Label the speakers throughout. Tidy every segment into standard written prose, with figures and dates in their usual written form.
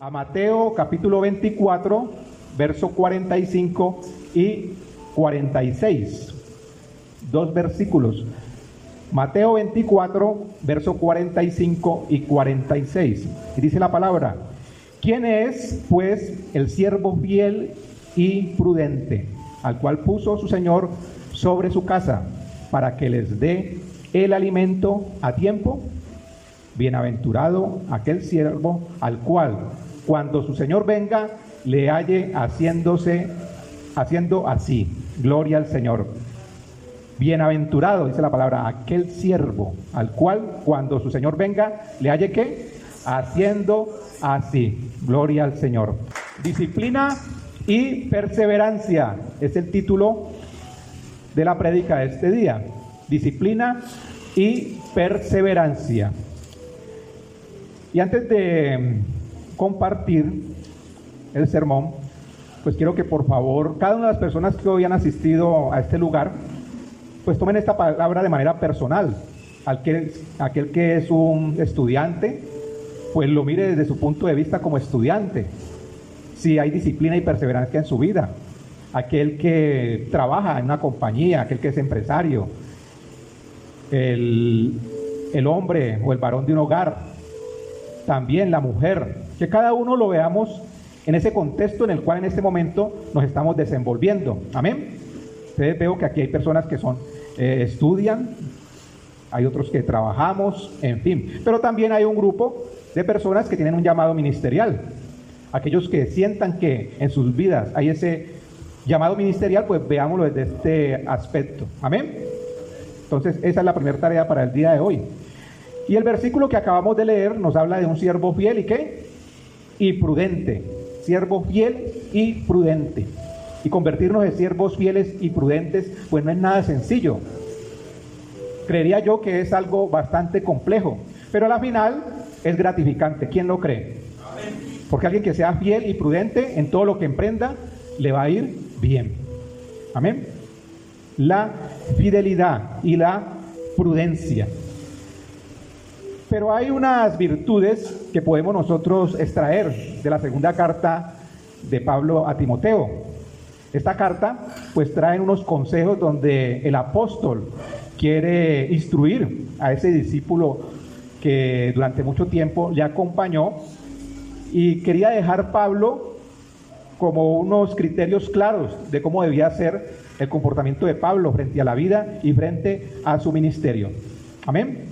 Speaker 1: a Mateo capítulo 24, verso 45 y 46. Dos versículos. Mateo 24, verso 45 y 46. Y dice la palabra: ¿quién es, pues, el siervo fiel y prudente, al cual puso su Señor sobre su casa, para que les dé el alimento a tiempo? Bienaventurado aquel siervo al cual, cuando su Señor venga, le halle haciendo así. Gloria al Señor. Bienaventurado, dice la palabra, aquel siervo al cual, cuando su Señor venga, le halle ¿qué? Haciendo así. Gloria al Señor. Disciplina y perseverancia es el título de la prédica de este día. Disciplina y perseverancia. Y antes de compartir el sermón, pues quiero que por favor cada una de las personas que hoy han asistido a este lugar, pues tomen esta palabra de manera personal. Aquel que es un estudiante, pues lo mire desde su punto de vista como estudiante, si hay disciplina y perseverancia en su vida. Aquel que trabaja en una compañía, aquel que es empresario, el hombre o el varón de un hogar, también la mujer, que cada uno lo veamos en ese contexto en el cual en este momento nos estamos desenvolviendo. Amén. Ustedes veo que aquí hay personas que estudian, hay otros que trabajamos, en fin. Pero también hay un grupo de personas que tienen un llamado ministerial. Aquellos que sientan que en sus vidas hay ese llamado ministerial, pues veámoslo desde este aspecto. Amén. Entonces esa es la primera tarea para el día de hoy. Y el versículo que acabamos de leer nos habla de un siervo fiel y ¿qué? Y prudente. Siervo fiel y prudente. Y convertirnos en siervos fieles y prudentes, pues no es nada sencillo. Creería yo que es algo bastante complejo, pero a la final es gratificante. ¿Quién lo cree? Amén. Porque alguien que sea fiel y prudente en todo lo que emprenda, le va a ir bien. Amén. La fidelidad y la prudencia. Pero hay unas virtudes que podemos nosotros extraer de la segunda carta de Pablo a Timoteo. Esta carta pues trae unos consejos donde el apóstol quiere instruir a ese discípulo que durante mucho tiempo le acompañó, y quería dejar Pablo como unos criterios claros de cómo debía ser el comportamiento de Pablo frente a la vida y frente a su ministerio. Amén.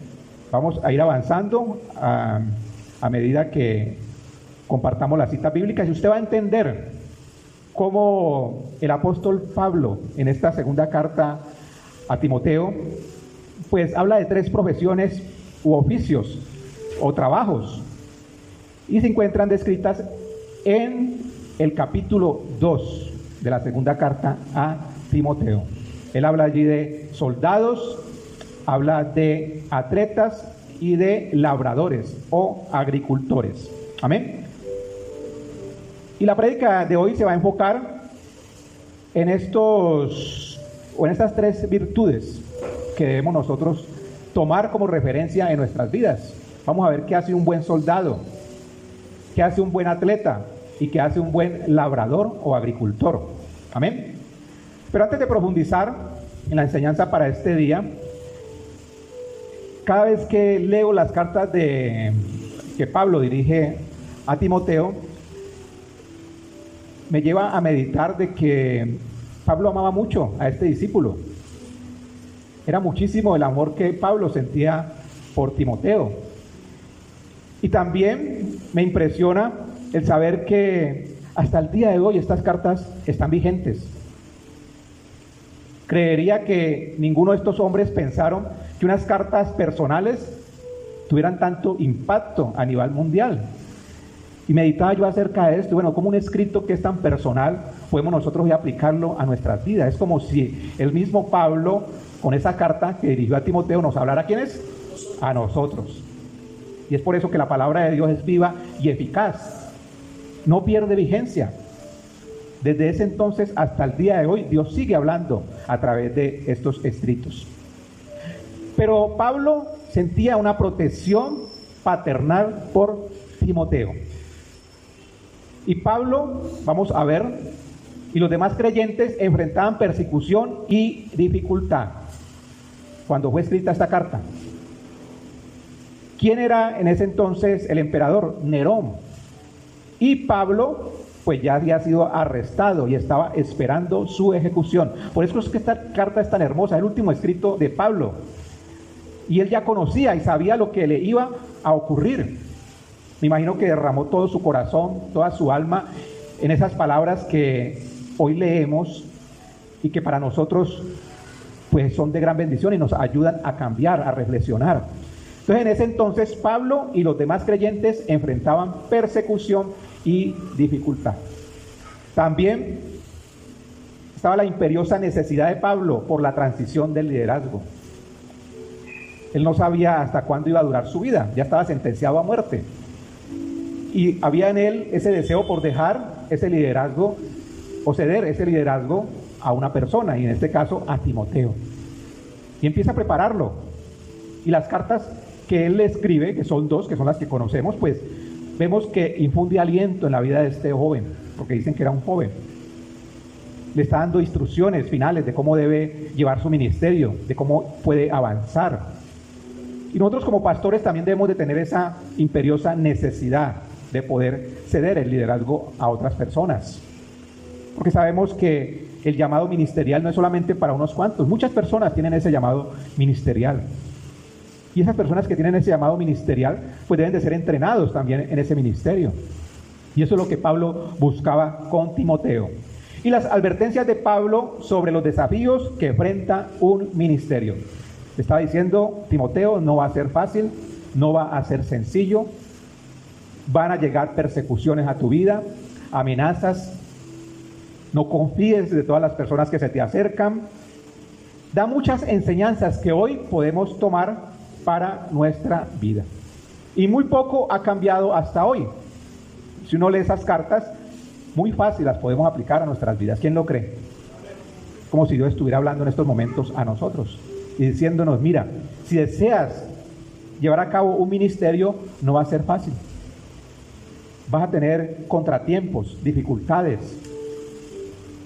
Speaker 1: Vamos a ir avanzando a medida que compartamos las citas bíblicas, y usted va a entender cómo el apóstol Pablo en esta segunda carta a Timoteo pues habla de tres profesiones u oficios o trabajos, y se encuentran descritas en el capítulo 2 de la segunda carta a Timoteo. Él habla allí de soldados, habla de atletas y de labradores o agricultores. Amén. Y la prédica de hoy se va a enfocar en estas tres virtudes que debemos nosotros tomar como referencia en nuestras vidas. Vamos a ver qué hace un buen soldado, qué hace un buen atleta y qué hace un buen labrador o agricultor. Amén. Pero antes de profundizar en la enseñanza para este día, cada vez que leo las cartas que Pablo dirige a Timoteo, me lleva a meditar de que Pablo amaba mucho a este discípulo. Era muchísimo el amor que Pablo sentía por Timoteo. Y también me impresiona el saber que hasta el día de hoy estas cartas están vigentes. Creería que ninguno de estos hombres pensaron que unas cartas personales tuvieran tanto impacto a nivel mundial. Y meditaba yo acerca de esto, bueno, como un escrito que es tan personal, podemos nosotros hoy aplicarlo a nuestras vidas. Es como si el mismo Pablo, con esa carta que dirigió a Timoteo, nos hablara ¿a quiénes? A nosotros. Y es por eso que la palabra de Dios es viva y eficaz. No pierde vigencia. Desde ese entonces hasta el día de hoy, Dios sigue hablando a través de estos escritos. Pero Pablo sentía una protección paternal por Timoteo. Y Pablo, vamos a ver, y los demás creyentes enfrentaban persecución y dificultad cuando fue escrita esta carta. ¿Quién era en ese entonces el emperador? Nerón. Y Pablo, pues ya había sido arrestado y estaba esperando su ejecución. Por eso es que esta carta es tan hermosa, el último escrito de Pablo. Y él ya conocía y sabía lo que le iba a ocurrir. Me imagino que derramó todo su corazón, toda su alma en esas palabras que hoy leemos y que para nosotros pues son de gran bendición y nos ayudan a cambiar, a reflexionar. Entonces, en ese entonces Pablo y los demás creyentes enfrentaban persecución y dificultad. También estaba la imperiosa necesidad de Pablo por la transición del liderazgo. Él no sabía hasta cuándo iba a durar su vida, ya estaba sentenciado a muerte. Y había en él ese deseo por dejar ese liderazgo o ceder ese liderazgo a una persona, y en este caso a Timoteo. Y empieza a prepararlo. Y las cartas que él le escribe, que son dos, que son las que conocemos, pues vemos que infunde aliento en la vida de este joven, porque dicen que era un joven. Le está dando instrucciones finales de cómo debe llevar su ministerio, de cómo puede avanzar. Y nosotros como pastores también debemos de tener esa imperiosa necesidad de poder ceder el liderazgo a otras personas. Porque sabemos que el llamado ministerial no es solamente para unos cuantos. Muchas personas tienen ese llamado ministerial. Y esas personas que tienen ese llamado ministerial, pues deben de ser entrenados también en ese ministerio. Y eso es lo que Pablo buscaba con Timoteo. Y las advertencias de Pablo sobre los desafíos que enfrenta un ministerio. Le estaba diciendo, Timoteo, no va a ser fácil, no va a ser sencillo. Van a llegar persecuciones a tu vida, amenazas. No confíes de todas las personas que se te acercan. Da muchas enseñanzas que hoy podemos tomar para nuestra vida. Y muy poco ha cambiado hasta hoy. Si uno lee esas cartas, muy fácil las podemos aplicar a nuestras vidas. ¿Quién lo cree? Como si Dios estuviera hablando en estos momentos a nosotros y diciéndonos, mira, si deseas llevar a cabo un ministerio, no va a ser fácil. Vas a tener contratiempos, dificultades.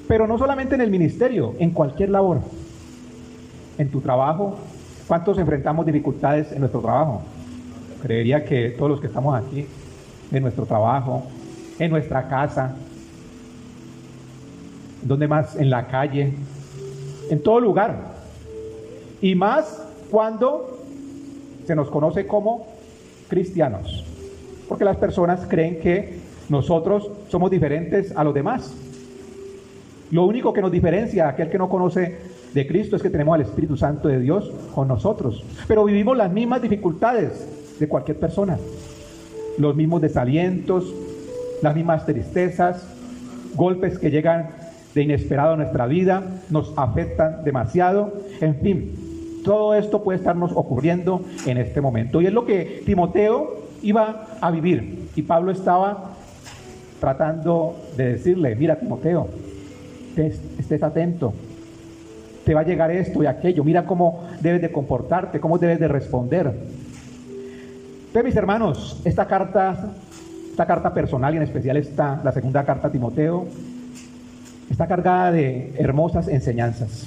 Speaker 1: Pero no solamente en el ministerio, en cualquier labor. En tu trabajo, ¿cuántos enfrentamos dificultades en nuestro trabajo? Creería que todos los que estamos aquí, en nuestro trabajo, en nuestra casa, ¿dónde más? En la calle, en todo lugar. Y más cuando se nos conoce como cristianos. Porque las personas creen que nosotros somos diferentes a los demás. Lo único que nos diferencia a aquel que no conoce de Cristo es que tenemos al Espíritu Santo de Dios con nosotros. Pero vivimos las mismas dificultades de cualquier persona. Los mismos desalientos, las mismas tristezas, golpes que llegan de inesperado a nuestra vida, nos afectan demasiado. En fin, todo esto puede estarnos ocurriendo en este momento. Y es lo que Timoteo iba a vivir. Y Pablo estaba tratando de decirle, mira Timoteo, estés atento, te va a llegar esto y aquello, mira cómo debes de comportarte, cómo debes de responder. Entonces, mis hermanos, esta carta personal y en especial la segunda carta a Timoteo, está cargada de hermosas enseñanzas.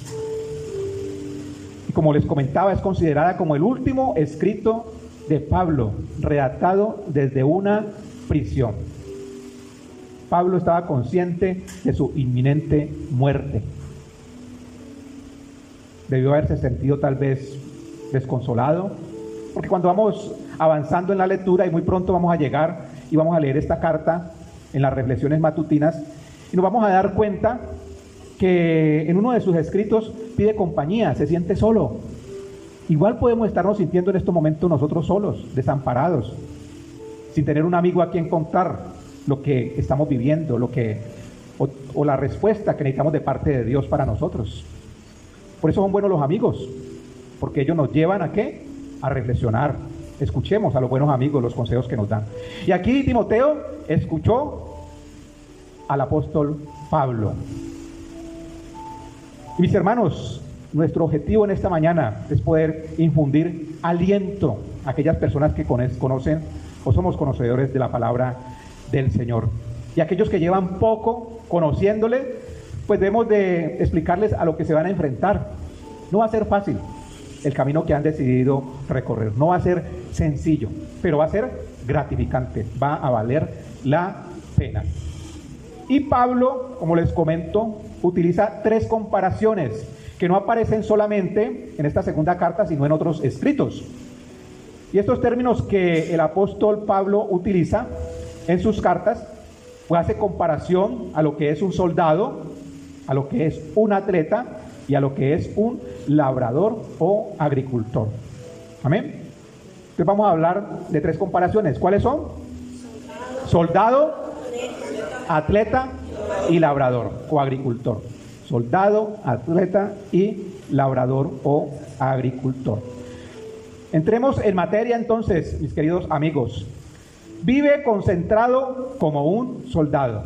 Speaker 1: Y como les comentaba, es considerada como el último escrito de Pablo, redactado desde una prisión. Pablo estaba consciente de su inminente muerte. Debió haberse sentido tal vez desconsolado, porque cuando vamos avanzando en la lectura y muy pronto vamos a llegar y vamos a leer esta carta en las reflexiones matutinas y nos vamos a dar cuenta que en uno de sus escritos pide compañía, se siente solo. Igual podemos estarnos sintiendo en estos momentos nosotros solos, desamparados, sin tener un amigo a quien contar lo que estamos viviendo, o la respuesta que necesitamos de parte de Dios para nosotros. Por eso son buenos los amigos, porque ellos nos llevan ¿a qué? A reflexionar. Escuchemos a los buenos amigos los consejos que nos dan. Y aquí Timoteo escuchó al apóstol Pablo. Y mis hermanos, nuestro objetivo en esta mañana es poder infundir aliento a aquellas personas que conocen o somos conocedores de la palabra del Señor. Y aquellos que llevan poco conociéndole, pues debemos de explicarles a lo que se van a enfrentar. No va a ser fácil el camino que han decidido recorrer, no va a ser sencillo, pero va a ser gratificante, va a valer la pena. Y Pablo, como les comento, utiliza 3 comparaciones que no aparecen solamente en esta segunda carta, sino en otros escritos. Y estos términos que el apóstol Pablo utiliza en sus cartas, pues hace comparación a lo que es un soldado, a lo que es un atleta y a lo que es un labrador o agricultor. Amén. Entonces vamos a hablar de 3 comparaciones. ¿Cuáles son? Soldado, atleta y labrador o agricultor. Soldado, atleta y labrador o agricultor. Entremos en materia entonces, mis queridos amigos. Vive concentrado como un soldado.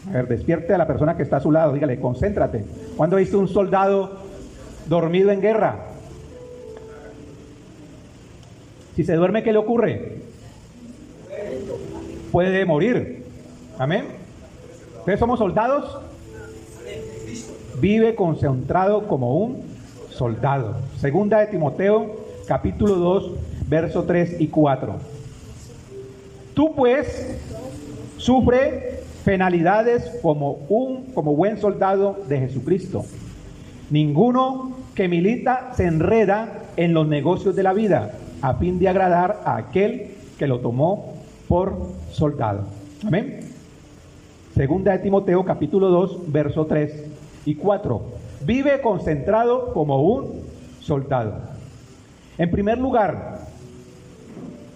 Speaker 1: A ver, despierte a la persona que está a su lado, dígale, concéntrate. ¿Cuándo viste un soldado dormido en guerra? Si se duerme, ¿qué le ocurre? Puede morir. Amén. Entonces somos soldados. Vive concentrado como un soldado. Segunda de Timoteo, capítulo 2, verso 3 y 4. Tú pues sufre penalidades como buen soldado de Jesucristo. Ninguno que milita se enreda en los negocios de la vida a fin de agradar a aquel que lo tomó por soldado. Amén. Segunda de Timoteo capítulo 2 verso 3 y 4. Vive concentrado como un soldado. En primer lugar,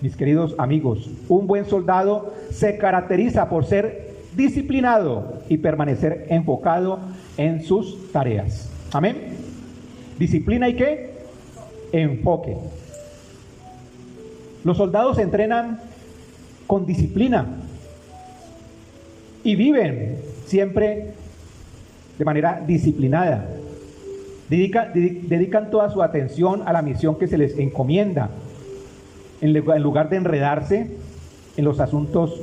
Speaker 1: mis queridos amigos, un buen soldado se caracteriza por ser disciplinado y permanecer enfocado en sus tareas. Amén. Disciplina y ¿qué? Enfoque. Los soldados se entrenan con disciplina y viven siempre de manera disciplinada. Dedican toda su atención a la misión que se les encomienda, en lugar de enredarse en los asuntos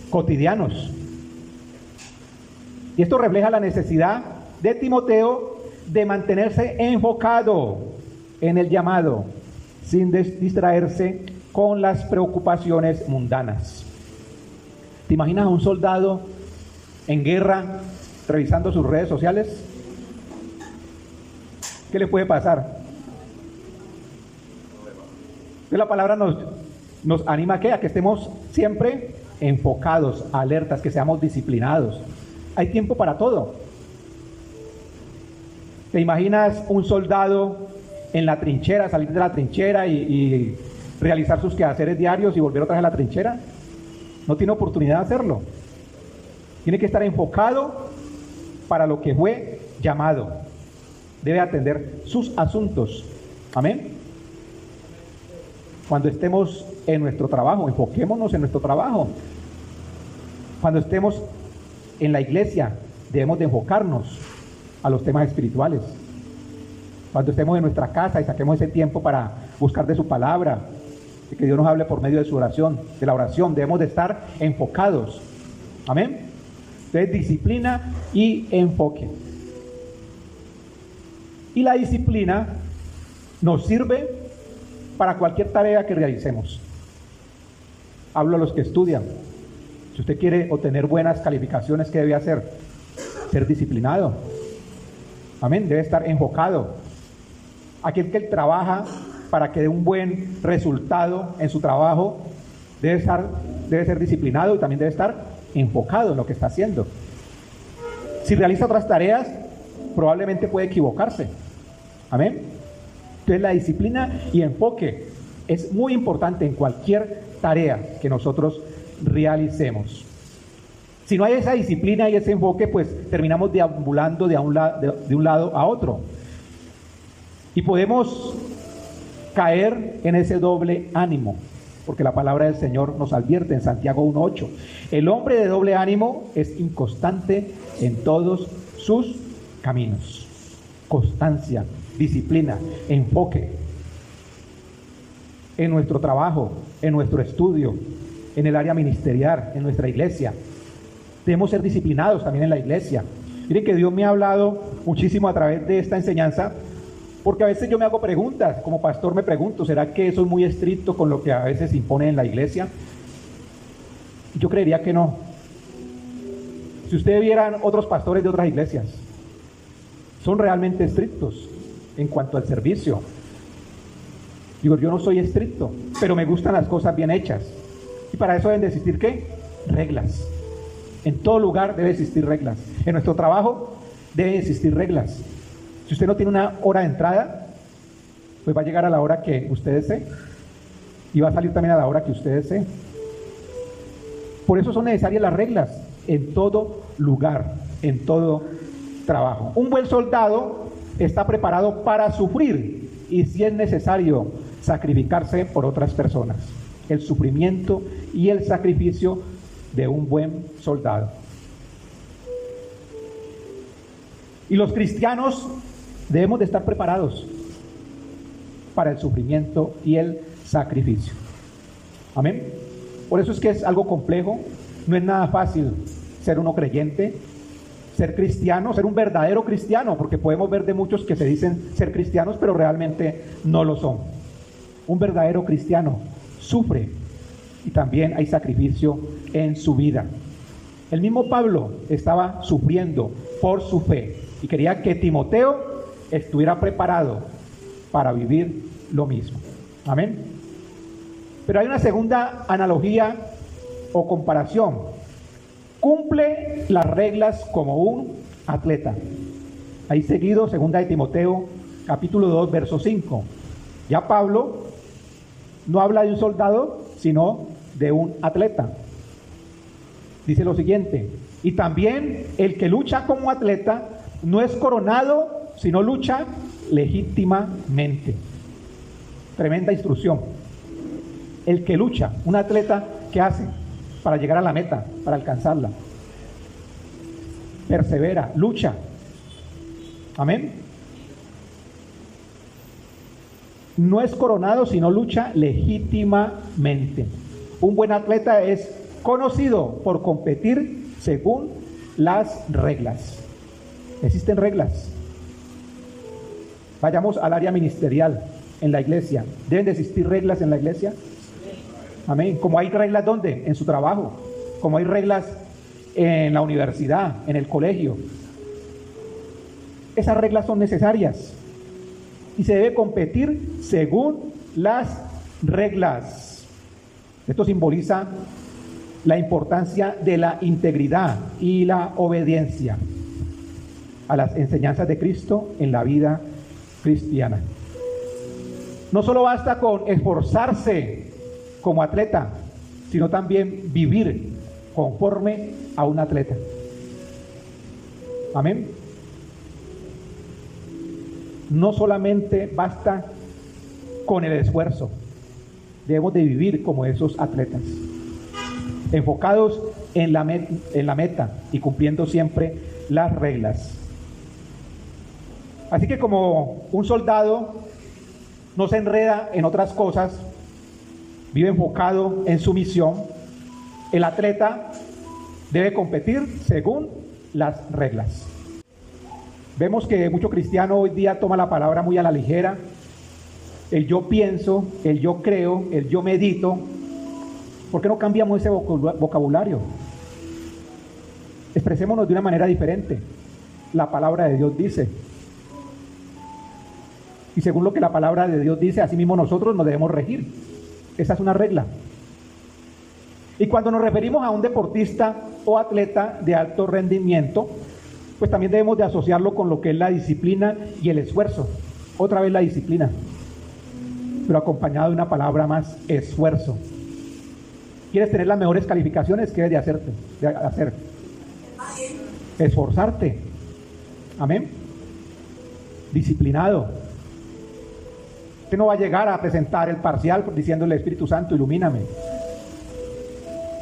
Speaker 1: cotidianos. Y esto refleja la necesidad de Timoteo de mantenerse enfocado en el llamado, sin distraerse con las preocupaciones mundanas. ¿Te imaginas a un soldado en guerra revisando sus redes sociales? ¿Qué le puede pasar? La palabra nos anima a que estemos siempre enfocados, alertas, que seamos disciplinados. Hay tiempo para todo. ¿Te imaginas un soldado en la trinchera, salir de la trinchera y realizar sus quehaceres diarios y volver otra vez a la trinchera? No tiene oportunidad de hacerlo. Tiene que estar enfocado para lo que fue llamado. Debe atender sus asuntos. Amén. Cuando estemos en nuestro trabajo, enfoquémonos en nuestro trabajo. Cuando estemos en la iglesia, debemos de enfocarnos a los temas espirituales. Cuando estemos en nuestra casa y saquemos ese tiempo para buscar de su palabra, y que Dios nos hable por medio de su oración, de la oración, debemos de estar enfocados. Amén. Entonces, disciplina y enfoque. Y la disciplina nos sirve para cualquier tarea que realicemos. Hablo a los que estudian. Si usted quiere obtener buenas calificaciones, ¿qué debe hacer? Ser disciplinado. Amén. Debe estar enfocado. Aquel que trabaja para que dé un buen resultado en su trabajo debe ser disciplinado y también debe estar enfocado en lo que está haciendo. Si realiza otras tareas, probablemente puede equivocarse. Amén. Entonces la disciplina y enfoque es muy importante en cualquier tarea que nosotros realicemos. Si no hay esa disciplina y ese enfoque, pues terminamos deambulando de un lado a otro. Y podemos caer en ese doble ánimo, porque la palabra del Señor nos advierte en Santiago 1:8. El hombre de doble ánimo es inconstante en todos sus caminos. Constancia, disciplina, enfoque. En nuestro trabajo, en nuestro estudio, en el área ministerial, en nuestra iglesia. Debemos ser disciplinados también en la iglesia. Miren que Dios me ha hablado muchísimo a través de esta enseñanza, porque a veces yo me hago preguntas, como pastor me pregunto, ¿será que soy muy estricto con lo que a veces impone en la iglesia? Yo creería que no. Si ustedes vieran otros pastores de otras iglesias, son realmente estrictos en cuanto al servicio. Digo, yo no soy estricto, pero me gustan las cosas bien hechas. Y para eso deben de existir, ¿qué? Reglas. En todo lugar debe existir reglas. En nuestro trabajo deben existir reglas. Si usted no tiene una hora de entrada, pues va a llegar a la hora que usted desee. Y va a salir también a la hora que usted desee. Por eso son necesarias las reglas en todo lugar, en todo trabajo. Un buen soldado está preparado para sufrir y, si es necesario, sacrificarse por otras personas. El sufrimiento y el sacrificio de un buen soldado. Y los cristianos debemos de estar preparados para el sufrimiento y el sacrificio. Amén. Por eso es que es algo complejo, no es nada fácil ser uno creyente, ser cristiano, ser un verdadero cristiano, porque podemos ver de muchos que se dicen ser cristianos, pero realmente no lo son. Un verdadero cristiano sufre y también hay sacrificio en su vida. El mismo Pablo estaba sufriendo por su fe y quería que Timoteo estuviera preparado para vivir lo mismo. Amén. Pero hay una segunda analogía o comparación. Cumple las reglas como un atleta. Ahí seguido, 2 de Timoteo, capítulo 2, verso 5. Ya Pablo no habla de un soldado, sino de un atleta. Dice lo siguiente: y también el que lucha como atleta no es coronado, sino lucha legítimamente. Tremenda instrucción. El que lucha, un atleta, ¿qué hace para llegar a la meta, para alcanzarla? Persevera, lucha. Amén. No es coronado, sino lucha legítimamente. Un buen atleta es conocido por competir según las reglas. Existen reglas. Vayamos al área ministerial en la iglesia. ¿Deben de existir reglas en la iglesia? Amén. Como hay reglas, ¿dónde? En su trabajo. Como hay reglas en la universidad, en el colegio. Esas reglas son necesarias. Y se debe competir según las reglas. Esto simboliza la importancia de la integridad y la obediencia a las enseñanzas de Cristo en la vida cristiana. No solo basta con esforzarse como atleta, sino también vivir conforme a un atleta. Amén. No solamente basta con el esfuerzo, debemos de vivir como esos atletas, enfocados en la meta y cumpliendo siempre las reglas. Así que como un soldado no se enreda en otras cosas, vive enfocado en su misión, el atleta debe competir según las reglas. Vemos que mucho cristiano hoy día toma la palabra muy a la ligera. El yo pienso, el yo creo, el yo medito. ¿Por qué no cambiamos ese vocabulario? Expresémonos de una manera diferente. La palabra de Dios dice. Y según lo que la palabra de Dios dice, así mismo nosotros nos debemos regir. Esa es una regla. Y cuando nos referimos a un deportista o atleta de alto rendimiento, pues también debemos de asociarlo con lo que es la disciplina y el esfuerzo. Otra vez la disciplina, pero acompañado de una palabra más: esfuerzo. ¿Quieres tener las mejores calificaciones? ¿Qué debes de hacer? Esforzarte. Amén. Disciplinado. Usted no va a llegar a presentar el parcial diciéndole: Espíritu Santo, ilumíname.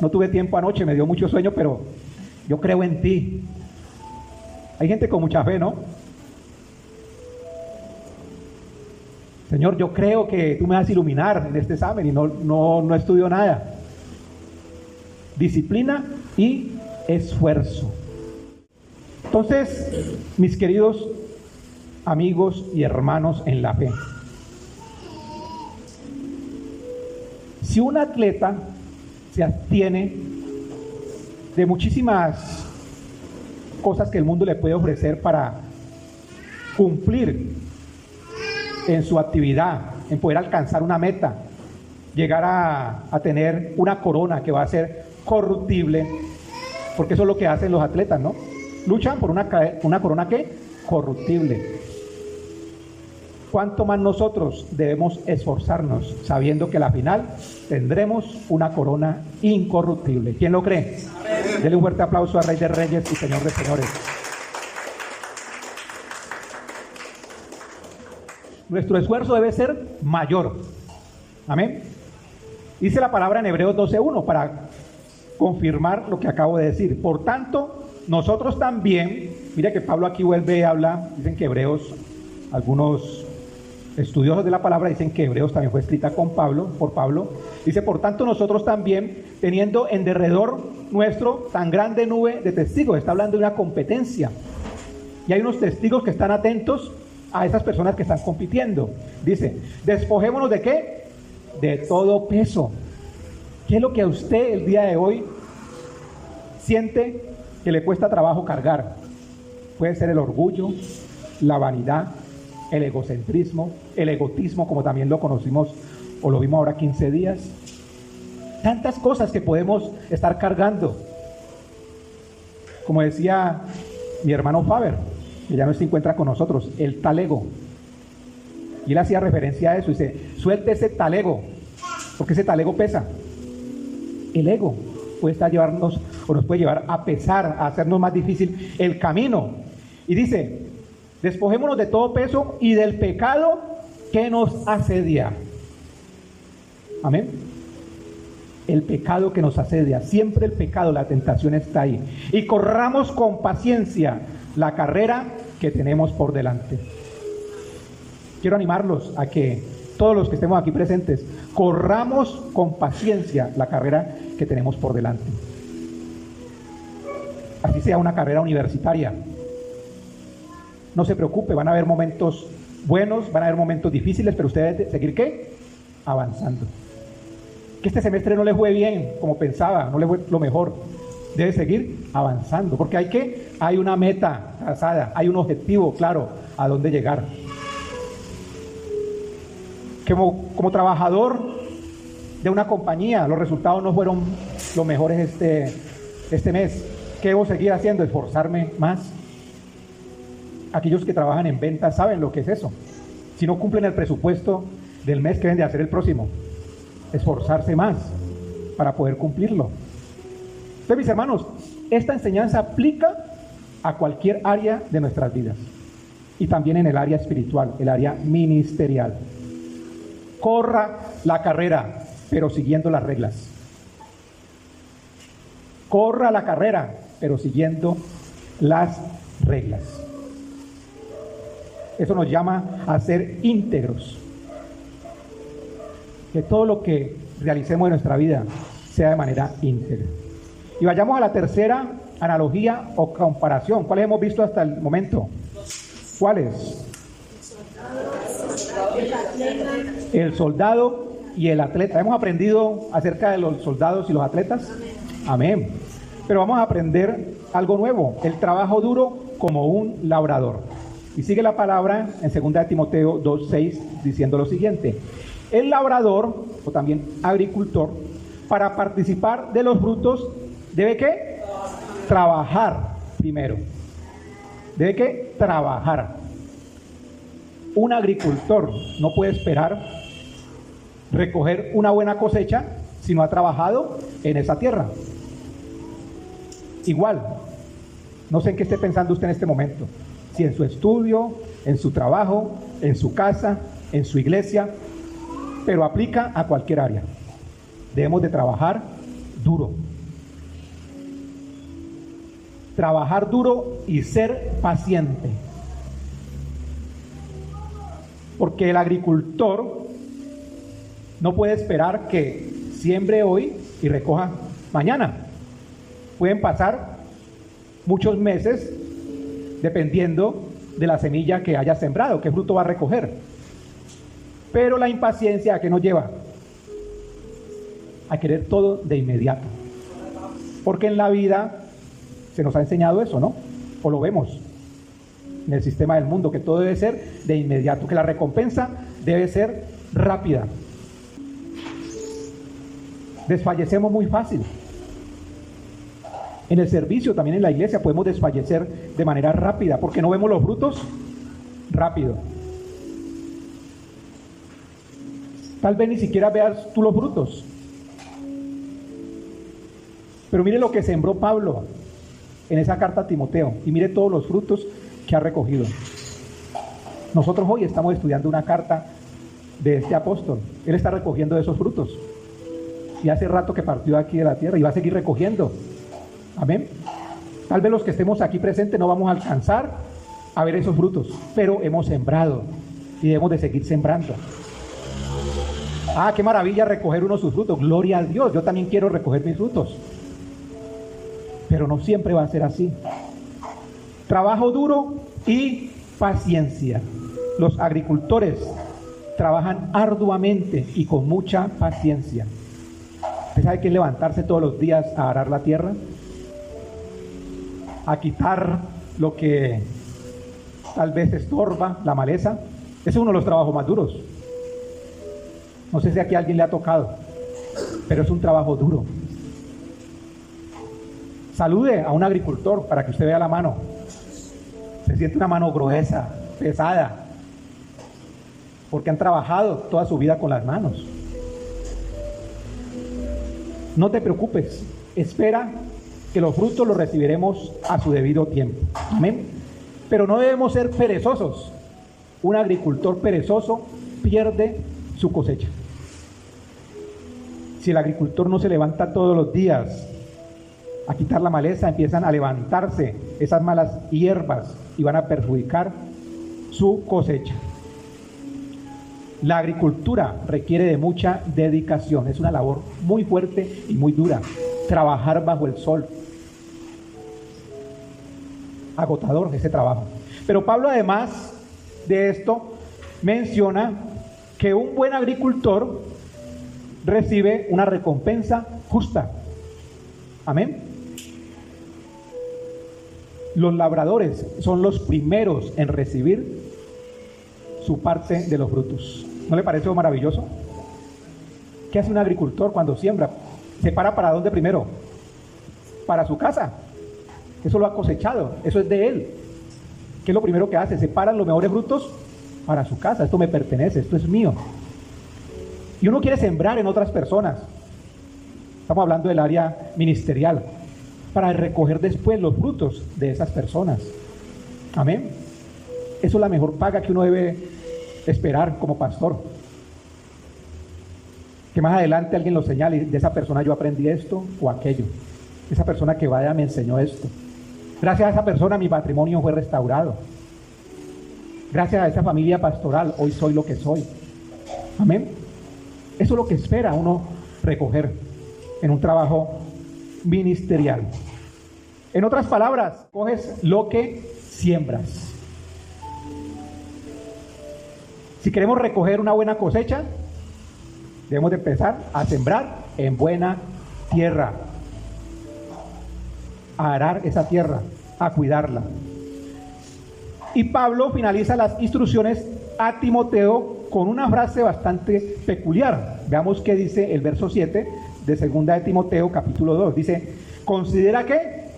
Speaker 1: No tuve tiempo anoche, me dio mucho sueño, pero yo creo en ti. Hay gente con mucha fe, ¿no? Señor, yo creo que tú me vas a iluminar en este examen y no estudio nada. Disciplina y esfuerzo. Entonces, mis queridos amigos y hermanos en la fe, si un atleta se abstiene de muchísimas cosas que el mundo le puede ofrecer para cumplir en su actividad, en poder alcanzar una meta, llegar a tener una corona que va a ser corruptible, porque eso es lo que hacen los atletas, ¿no? Luchan por una corona ¿qué? Corruptible. ¿Cuánto más nosotros debemos esforzarnos sabiendo que a la final tendremos una corona incorruptible? ¿Quién lo cree? Denle un fuerte aplauso al Rey de Reyes y Señor de Señores. Nuestro esfuerzo debe ser mayor. Amén. Dice la palabra en Hebreos 12:1 para confirmar lo que acabo de decir. Por tanto, nosotros también, mira que Pablo aquí vuelve a hablar, dicen que Hebreos, algunos estudiosos de la palabra dicen que Hebreos también fue escrita por Pablo. Dice, por tanto nosotros también, teniendo en derredor nuestro tan grande nube de testigos, está hablando de una competencia. Y hay unos testigos que están atentos a esas personas que están compitiendo. Dice, despojémonos ¿de qué? De todo peso. ¿Qué es lo que a usted el día de hoy siente que le cuesta trabajo cargar? Puede ser el orgullo, la vanidad, el egocentrismo, el egotismo, como también lo conocimos o lo vimos ahora 15 días. Tantas cosas que podemos estar cargando. Como decía mi hermano Faber, que ya no se encuentra con nosotros, el tal ego. Y él hacía referencia a eso, dice, suelte ese tal ego, porque ese tal ego pesa. El ego puede estar llevarnos, o nos puede llevar a pesar, a hacernos más difícil el camino. Y dice, despojémonos de todo peso y del pecado que nos asedia. Amén. El pecado que nos asedia, siempre el pecado, la tentación está ahí. Y corramos con paciencia la carrera que tenemos por delante. Quiero animarlos a que todos los que estemos aquí presentes corramos con paciencia la carrera que tenemos por delante. Así sea una carrera universitaria. No se preocupe, van a haber momentos buenos, van a haber momentos difíciles, pero usted debe seguir ¿qué? Avanzando. Que este semestre no le fue bien como pensaba, no le fue lo mejor. Debe seguir avanzando, porque hay una meta trazada, hay un objetivo claro a dónde llegar. Como trabajador de una compañía, los resultados no fueron los mejores este mes. ¿Qué debo seguir haciendo? Esforzarme más. Aquellos que trabajan en ventas saben lo que es eso. Si no cumplen el presupuesto del mes que deben de hacer el próximo, esforzarse más para poder cumplirlo. Entonces, mis hermanos, esta enseñanza aplica a cualquier área de nuestras vidas y también en el área espiritual, el área ministerial. Corra la carrera, pero siguiendo las reglas. Corra la carrera, pero siguiendo las reglas. Eso nos llama a ser íntegros. Que todo lo que realicemos en nuestra vida sea de manera íntegra. Y vayamos a la tercera analogía o comparación. ¿Cuáles hemos visto hasta el momento? ¿Cuáles? El soldado y el atleta. ¿Hemos aprendido acerca de los soldados y los atletas? Amén. Pero vamos a aprender algo nuevo, el trabajo duro como un labrador. Y sigue la palabra en 2 Timoteo 2:6 diciendo lo siguiente: el labrador, o también agricultor, para participar de los frutos, ¿debe qué? Trabajar primero. ¿Debe qué? Trabajar. Un agricultor no puede esperar recoger una buena cosecha si no ha trabajado en esa tierra. Igual, no sé en qué esté pensando usted en este momento, si en su estudio, en su trabajo, en su casa, en su iglesia, pero aplica a cualquier área. Debemos de trabajar duro. Trabajar duro y ser paciente. Porque el agricultor no puede esperar que siembre hoy y recoja mañana. Pueden pasar muchos meses, dependiendo de la semilla que haya sembrado, qué fruto va a recoger. Pero la impaciencia, ¿a qué nos lleva? A querer todo de inmediato. Porque en la vida se nos ha enseñado eso, ¿no? O lo vemos en el sistema del mundo, que todo debe ser de inmediato, que la recompensa debe ser rápida. Desfallecemos muy fácil. En el servicio, también en la iglesia, podemos desfallecer de manera rápida, porque no vemos los frutos rápido. Tal vez ni siquiera veas tú los frutos. Pero mire lo que sembró Pablo en esa carta a Timoteo, y mire todos los frutos que ha recogido. Nosotros hoy estamos estudiando una carta de este apóstol. Él está recogiendo esos frutos. Y hace rato que partió aquí de la tierra y va a seguir recogiendo. Amén. Tal vez los que estemos aquí presentes no vamos a alcanzar a ver esos frutos, pero hemos sembrado y debemos de seguir sembrando. Ah, qué maravilla recoger uno de sus frutos. Gloria a Dios, yo también quiero recoger mis frutos. Pero no siempre va a ser así. Trabajo duro y paciencia. Los agricultores trabajan arduamente y con mucha paciencia. ¿Usted sabe qué es levantarse todos los días a arar la tierra? A quitar lo que tal vez estorba, la maleza. Ese es uno de los trabajos más duros. No sé si aquí a alguien le ha tocado, pero es un trabajo duro. Salude a un agricultor para que usted vea la mano. Se siente una mano gruesa, pesada, porque han trabajado toda su vida con las manos. No te preocupes, espera que los frutos los recibiremos a su debido tiempo. Amén. Pero no debemos ser perezosos. Un agricultor perezoso pierde su cosecha. Si el agricultor no se levanta todos los días a quitar la maleza, empiezan a levantarse esas malas hierbas y van a perjudicar su cosecha. La agricultura requiere de mucha dedicación, es una labor muy fuerte y muy dura. Trabajar bajo el sol. Agotador ese trabajo. Pero Pablo, además de esto, menciona que un buen agricultor recibe una recompensa justa. Amén. Los labradores son los primeros en recibir su parte de los frutos. ¿No le parece maravilloso? ¿Qué hace un agricultor cuando siembra? ¿Se para para dónde primero? Para su casa. Eso lo ha cosechado, eso es de él. ¿Qué es lo primero que hace? Se paran los mejores frutos para su casa. Esto me pertenece, esto es mío. Y uno quiere sembrar en otras personas. Estamos hablando del área ministerial, para recoger después los frutos de esas personas. Amén. Eso es la mejor paga que uno debe esperar como pastor. Que más adelante alguien lo señale, de esa persona yo aprendí esto o aquello. Esa persona que vaya me enseñó esto. Gracias a esa persona mi matrimonio fue restaurado. Gracias a esa familia pastoral hoy soy lo que soy. Amén. Eso es lo que espera uno recoger en un trabajo ministerial. En otras palabras, coges lo que siembras. Si queremos recoger una buena cosecha, debemos de empezar a sembrar en buena tierra, a arar esa tierra, a cuidarla. Y Pablo finaliza las instrucciones a Timoteo con una frase bastante peculiar. Veamos qué dice el verso 7 de 2 de Timoteo capítulo 2. Dice, considera que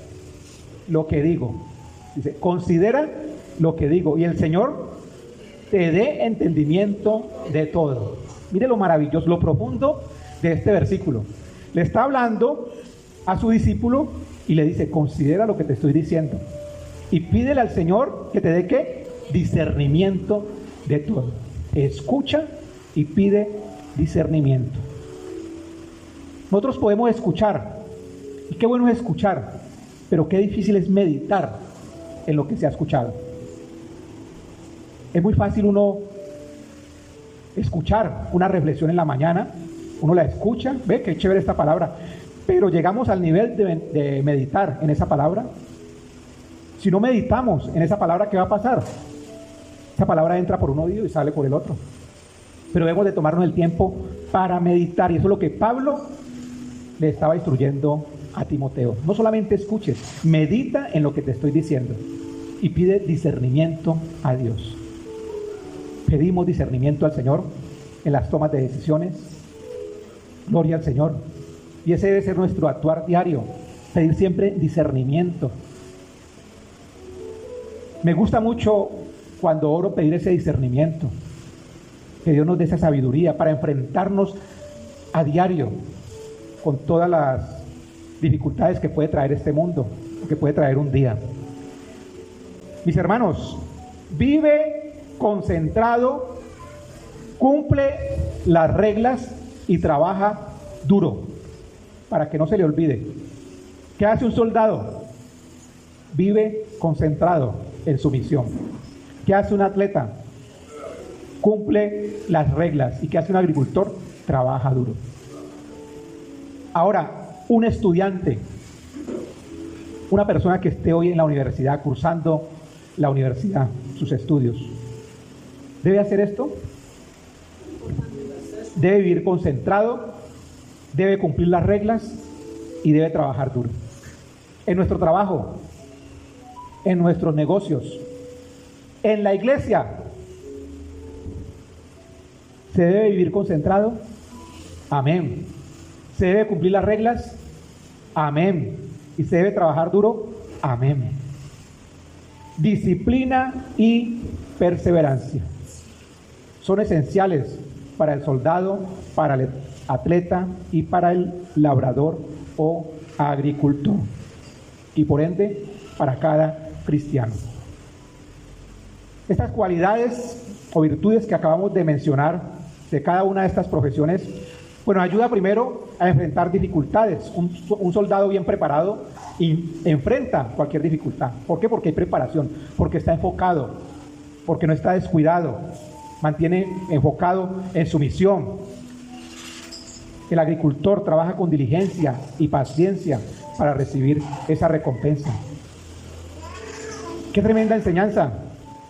Speaker 1: lo que digo. Dice, considera lo que digo y el Señor te dé entendimiento de todo. Mire lo maravilloso, lo profundo de este versículo. Le está hablando a su discípulo y le dice, considera lo que te estoy diciendo. Y pídele al Señor que te dé ¿qué? Discernimiento de todo. Escucha y pide discernimiento. Nosotros podemos escuchar, y qué bueno es escuchar, pero qué difícil es meditar en lo que se ha escuchado. Es muy fácil uno escuchar una reflexión en la mañana, uno la escucha, ve qué chévere esta palabra, pero llegamos al nivel de meditar en esa palabra. Si no meditamos en esa palabra, ¿qué va a pasar? Esa palabra entra por un oído y sale por el otro. Pero debemos de tomarnos el tiempo para meditar, y eso es lo que Pablo le estaba instruyendo a Timoteo. No solamente escuches, medita en lo que te estoy diciendo y pide discernimiento a Dios. Pedimos discernimiento al Señor en las tomas de decisiones. Gloria al Señor. Y ese debe ser nuestro actuar diario, pedir siempre discernimiento. Me gusta mucho cuando oro pedir ese discernimiento, que Dios nos dé esa sabiduría para enfrentarnos a diario con todas las dificultades que puede traer este mundo, que puede traer un día. Mis hermanos, vive concentrado, cumple las reglas y trabaja duro, para que no se le olvide. ¿Qué hace un soldado? Vive concentrado en su misión. ¿Qué hace un atleta? Cumple las reglas. ¿Y qué hace un agricultor? Trabaja duro. Ahora, un estudiante, una persona que esté hoy en la universidad, cursando la universidad, sus estudios, ¿debe hacer esto? Debe vivir concentrado, debe cumplir las reglas y debe trabajar duro. En nuestro trabajo, en nuestros negocios, en la iglesia, ¿se debe vivir concentrado? Amén. ¿Se debe cumplir las reglas? Amén. ¿Y se debe trabajar duro? Amén. Disciplina y perseverancia son esenciales para el soldado, para el atleta y para el labrador o agricultor, y por ende para cada cristiano. Estas cualidades o virtudes que acabamos de mencionar de cada una de estas profesiones, bueno, ayuda primero a enfrentar dificultades. Un soldado bien preparado enfrenta cualquier dificultad. ¿Por qué? Porque hay preparación, porque está enfocado, porque no está descuidado, mantiene enfocado en su misión. El agricultor trabaja con diligencia y paciencia para recibir esa recompensa. ¡Qué tremenda enseñanza,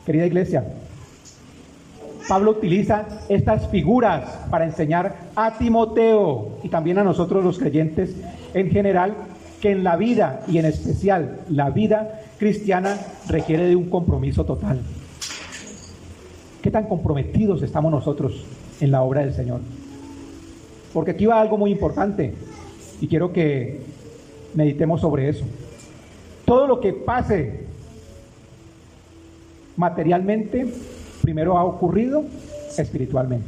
Speaker 1: querida iglesia! Pablo utiliza estas figuras para enseñar a Timoteo y también a nosotros los creyentes en general, que en la vida y en especial la vida cristiana requiere de un compromiso total. ¿Qué tan comprometidos estamos nosotros en la obra del Señor? Porque aquí va algo muy importante y quiero que meditemos sobre eso. Todo lo que pase materialmente primero ha ocurrido espiritualmente.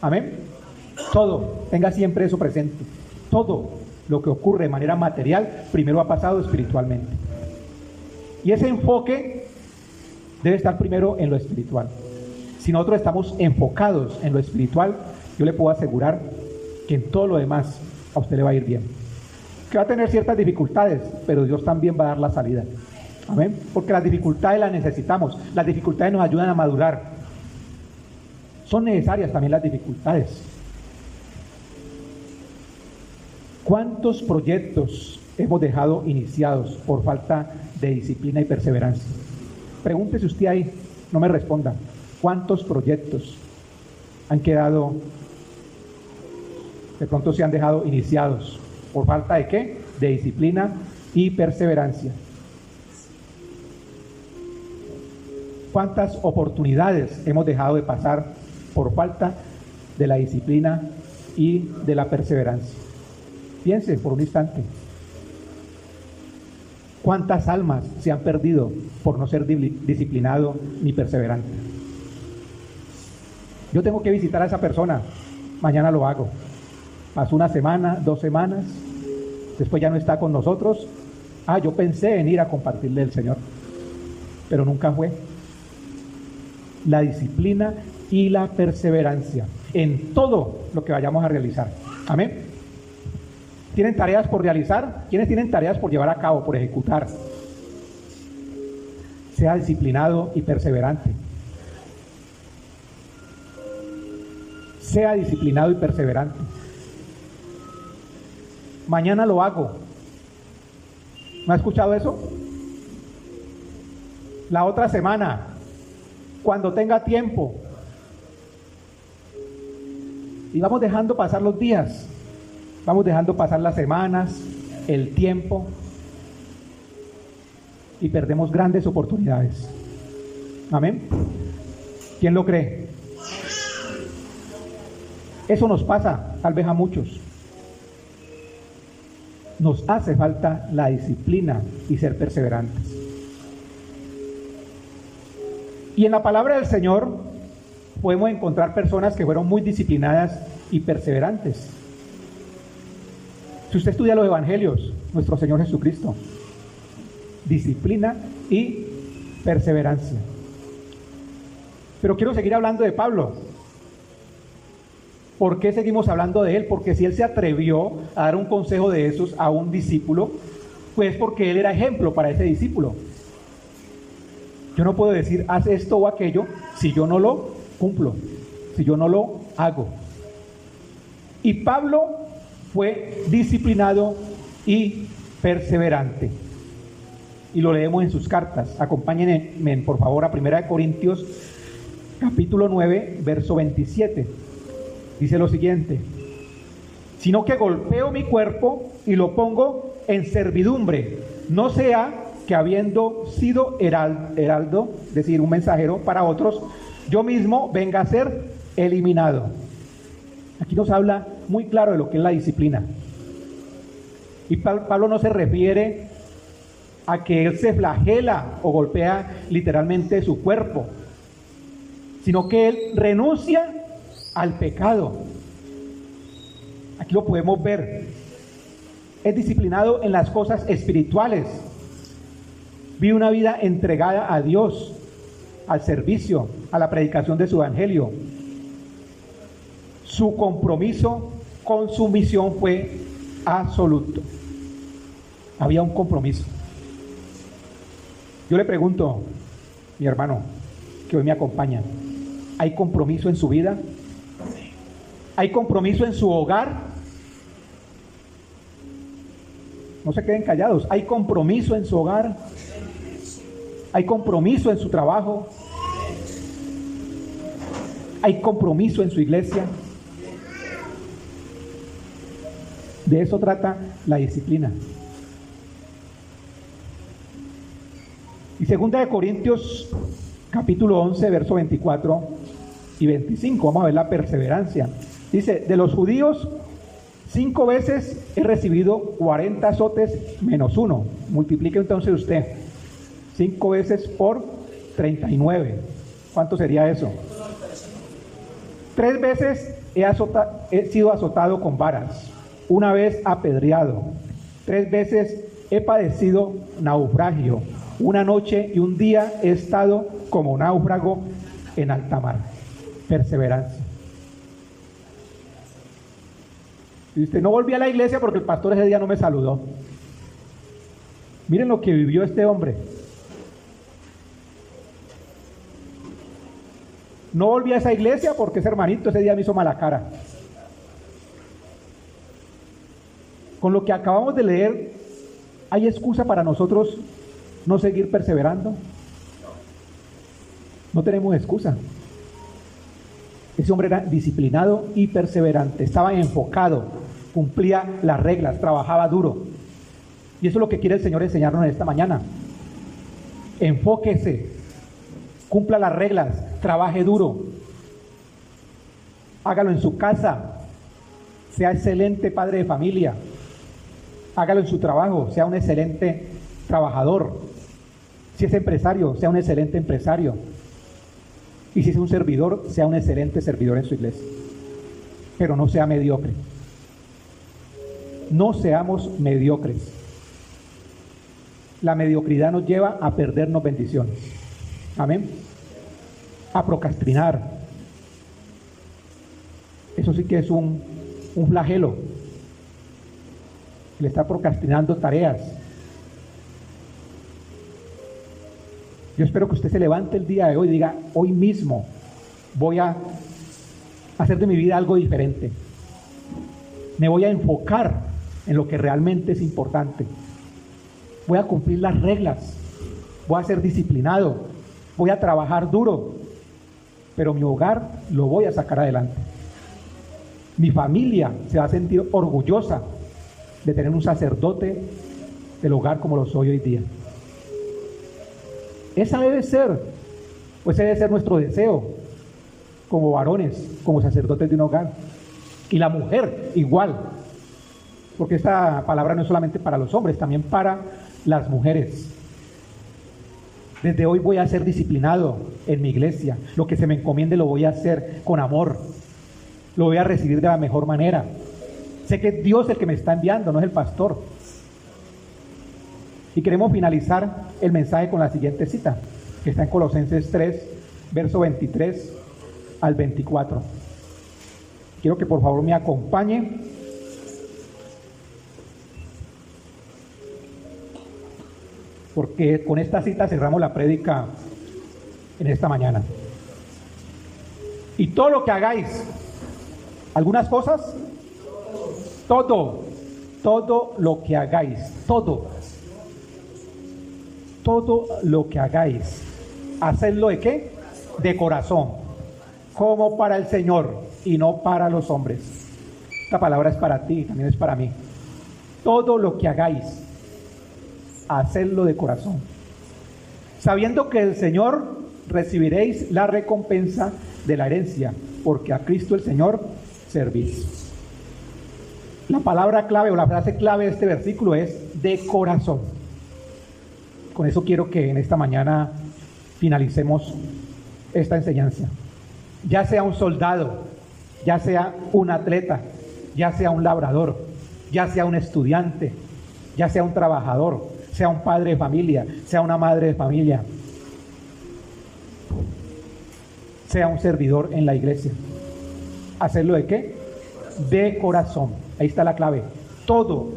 Speaker 1: Amén. Todo, tenga siempre eso presente. Todo lo que ocurre de manera material primero ha pasado espiritualmente. Y ese enfoque debe estar primero en lo espiritual. Si nosotros estamos enfocados en lo espiritual, yo le puedo asegurar que en todo lo demás a usted le va a ir bien. Que va a tener ciertas dificultades, pero Dios también va a dar la salida. Amén. Porque las dificultades las necesitamos. Las dificultades nos ayudan a madurar. Son necesarias también las dificultades. ¿Cuántos proyectos hemos dejado iniciados por falta de disciplina y perseverancia? Pregúntese usted ahí, no me responda. ¿Cuántos proyectos han quedado, de pronto se han dejado iniciados por falta de qué? De disciplina y perseverancia. ¿Cuántas oportunidades hemos dejado de pasar por falta de la disciplina y de la perseverancia? Piense por un instante. ¿Cuántas almas se han perdido por no ser disciplinado ni perseverante? Yo tengo que visitar a esa persona, mañana lo hago. Pasó una semana, 2 semanas, después ya no está con nosotros. Yo pensé en ir a compartirle el Señor, pero nunca fue. La disciplina y la perseverancia en todo lo que vayamos a realizar. Amén. ¿Tienen tareas por realizar? ¿Quiénes tienen tareas por llevar a cabo, por ejecutar? Sea disciplinado y perseverante. Sea disciplinado y perseverante. Mañana lo hago. ¿No ha escuchado eso? la otra semana, cuando tenga tiempo. Y vamos dejando pasar los días, vamos dejando pasar las semanas, el tiempo, y perdemos grandes oportunidades. Amén. ¿Quién lo cree? Eso nos pasa tal vez a muchos. Nos hace falta la disciplina y ser perseverantes. Y en la palabra del Señor podemos encontrar personas que fueron muy disciplinadas y perseverantes. Si usted estudia los evangelios, nuestro Señor Jesucristo, disciplina y perseverancia. Pero quiero seguir hablando de Pablo. ¿Por qué seguimos hablando de él? Porque si él se atrevió a dar un consejo de esos a un discípulo, pues porque él era ejemplo para ese discípulo. Yo no puedo decir, haz esto o aquello, si yo no lo cumplo, si yo no lo hago. Y Pablo fue disciplinado y perseverante. Y lo leemos en sus cartas. Acompáñenme, por favor, a 1 Corintios, capítulo 9, verso 27. Dice lo siguiente: sino que golpeo mi cuerpo y lo pongo en servidumbre, no sea que habiendo sido heraldo, es decir, un mensajero para otros, yo mismo venga a ser eliminado. Aquí nos habla muy claro de lo que es la disciplina. Y Pablo no se refiere a que él se flagela o golpea literalmente su cuerpo, sino que él renuncia al pecado. Aquí lo podemos ver. Es disciplinado en las cosas espirituales. Vive una vida entregada a Dios, al servicio, a la predicación de su evangelio. Su compromiso con su misión fue absoluto. Había un compromiso. Yo le pregunto, mi hermano, que hoy me acompaña, ¿hay compromiso en su vida? ¿Hay compromiso en su hogar? No se queden callados. ¿Hay compromiso en su hogar? ¿Hay compromiso en su trabajo? ¿Hay compromiso en su iglesia? De eso trata la disciplina. Y 2 Corintios capítulo 11, verso 24 y 25. Vamos a ver la perseverancia. Dice, de los judíos 5 veces he recibido 40 azotes menos 1. Multiplique entonces usted 5 veces por 39. ¿Cuánto sería eso? 3 veces he sido azotado con varas, 1 vez apedreado, 3 veces he padecido naufragio, 1 noche y 1 día he estado como náufrago en alta mar. Perseverancia. Y usted, no volví a la iglesia porque el pastor ese día no me saludó. Miren lo que vivió este hombre. No volví a esa iglesia porque ese hermanito ese día me hizo mala cara. Con lo que acabamos de leer, ¿hay excusa para nosotros no seguir perseverando? No tenemos excusa. Ese hombre era disciplinado y perseverante, estaba enfocado, cumplía las reglas, trabajaba duro. Y eso es lo que quiere el Señor enseñarnos en esta mañana. Enfóquese, cumpla las reglas, trabaje duro. Hágalo en su casa, sea excelente padre de familia. Hágalo en su trabajo, sea un excelente trabajador. Si es empresario, sea un excelente empresario. Y si es un servidor, sea un excelente servidor en su iglesia. Pero no sea mediocre. No seamos mediocres. La mediocridad nos lleva a perdernos bendiciones. Amén. A procrastinar. Eso sí que es un flagelo. El estar procrastinando tareas. Yo espero que usted se levante el día de hoy y diga, hoy mismo voy a hacer de mi vida algo diferente. Me voy a enfocar en lo que realmente es importante. Voy a cumplir las reglas. voy a ser disciplinado, voy a trabajar duro, pero mi hogar lo voy a sacar adelante. Mi familia se va a sentir orgullosa de tener un sacerdote del hogar como lo soy hoy día. Ese debe ser nuestro deseo como varones, como sacerdotes de un hogar. Y la mujer igual, porque esta palabra no es solamente para los hombres, también para las mujeres. Desde hoy voy a ser disciplinado en mi iglesia. Lo que se me encomiende lo voy a hacer con amor. Lo voy a recibir de la mejor manera. Sé que es Dios el que me está enviando, no es el pastor. Y queremos finalizar el mensaje con la siguiente cita, que está en Colosenses 3, verso 23 al 24. Quiero que por favor me acompañe. Porque con esta cita cerramos la prédica en esta mañana. Y todo lo que hagáis, algunas cosas, todo lo que hagáis, todo lo que hagáis, hacedlo ¿de qué? De corazón, como para el Señor y no para los hombres. Esta palabra es para ti, también es para mí. Todo lo que hagáis, hacedlo de corazón, sabiendo que del Señor recibiréis la recompensa de la herencia, porque a Cristo el Señor servís. La palabra clave o la frase clave de este versículo es de corazón. Con eso quiero que en esta mañana finalicemos esta enseñanza. Ya sea un soldado, ya sea un atleta, ya sea un labrador, ya sea un estudiante, ya sea un trabajador, sea un padre de familia, sea una madre de familia, sea un servidor en la iglesia. ¿Hacerlo de qué? De corazón. Ahí está la clave. Todo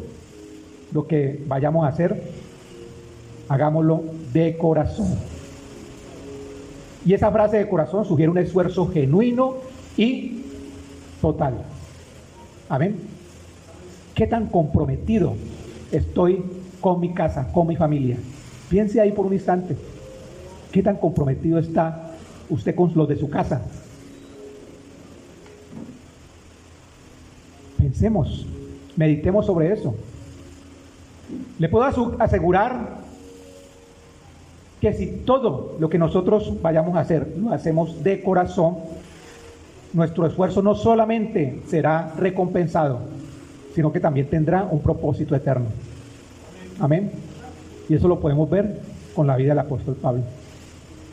Speaker 1: lo que vayamos a hacer, hagámoslo de corazón. Y esa frase de corazón sugiere un esfuerzo genuino y total. Amén. ¿Qué tan comprometido estoy con mi casa, con mi familia? Piense ahí por un instante. ¿Qué tan comprometido está usted con los de su casa? Pensemos, meditemos sobre eso. Le puedo asegurar que si todo lo que nosotros vayamos a hacer lo hacemos de corazón, nuestro esfuerzo no solamente será recompensado, sino que también tendrá un propósito eterno. Amén. Y eso lo podemos ver con la vida del apóstol Pablo.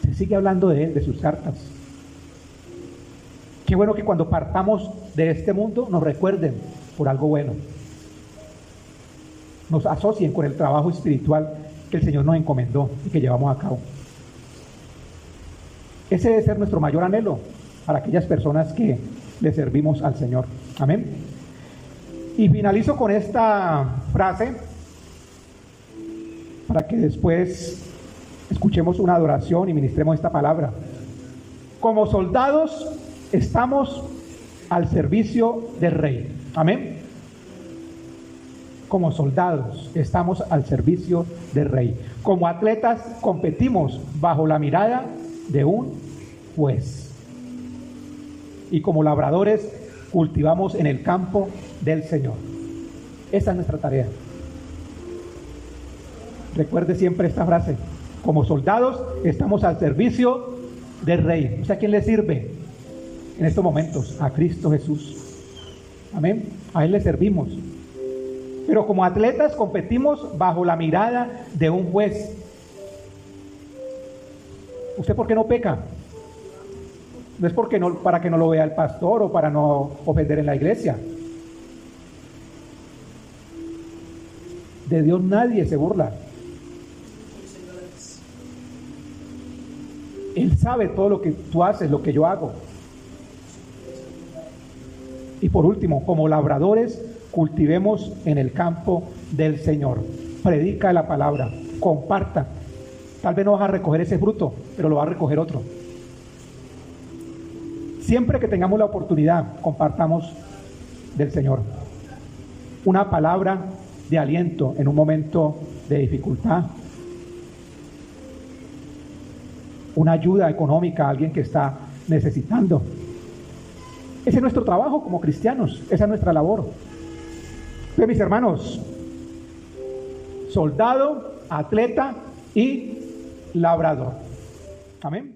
Speaker 1: Se sigue hablando de él, de sus cartas. Qué bueno que cuando partamos de este mundo nos recuerden por algo bueno. Nos asocien con el trabajo espiritual que el Señor nos encomendó y que llevamos a cabo. Ese debe ser nuestro mayor anhelo para aquellas personas que le servimos al Señor. Amén. Y finalizo con esta frase para que después escuchemos una adoración y ministremos esta palabra. Como soldados estamos al servicio del Rey. Amén. Como soldados estamos al servicio del Rey. Como atletas competimos bajo la mirada de un juez. Y como labradores cultivamos en el campo del Señor. Esa es nuestra tarea. Recuerde siempre esta frase. Como soldados estamos al servicio del Rey. ¿Usted a quién le sirve en estos momentos? A Cristo Jesús. Amén. A Él le servimos. Pero como atletas competimos bajo la mirada de un juez. ¿Usted por qué no peca? No es porque no, para que no lo vea el pastor o para no ofender en la iglesia. De Dios nadie se burla. Él sabe todo lo que tú haces, lo que yo hago. Y por último, como labradores, cultivemos en el campo del Señor. Predica la palabra, comparta. Tal vez no vas a recoger ese fruto, pero lo va a recoger otro. Siempre que tengamos la oportunidad, compartamos del Señor. Una palabra de aliento en un momento de dificultad. una ayuda económica a alguien que está necesitando. Ese es nuestro trabajo como cristianos, esa es nuestra labor. Entonces, mis hermanos, soldado, atleta y labrador. Amén.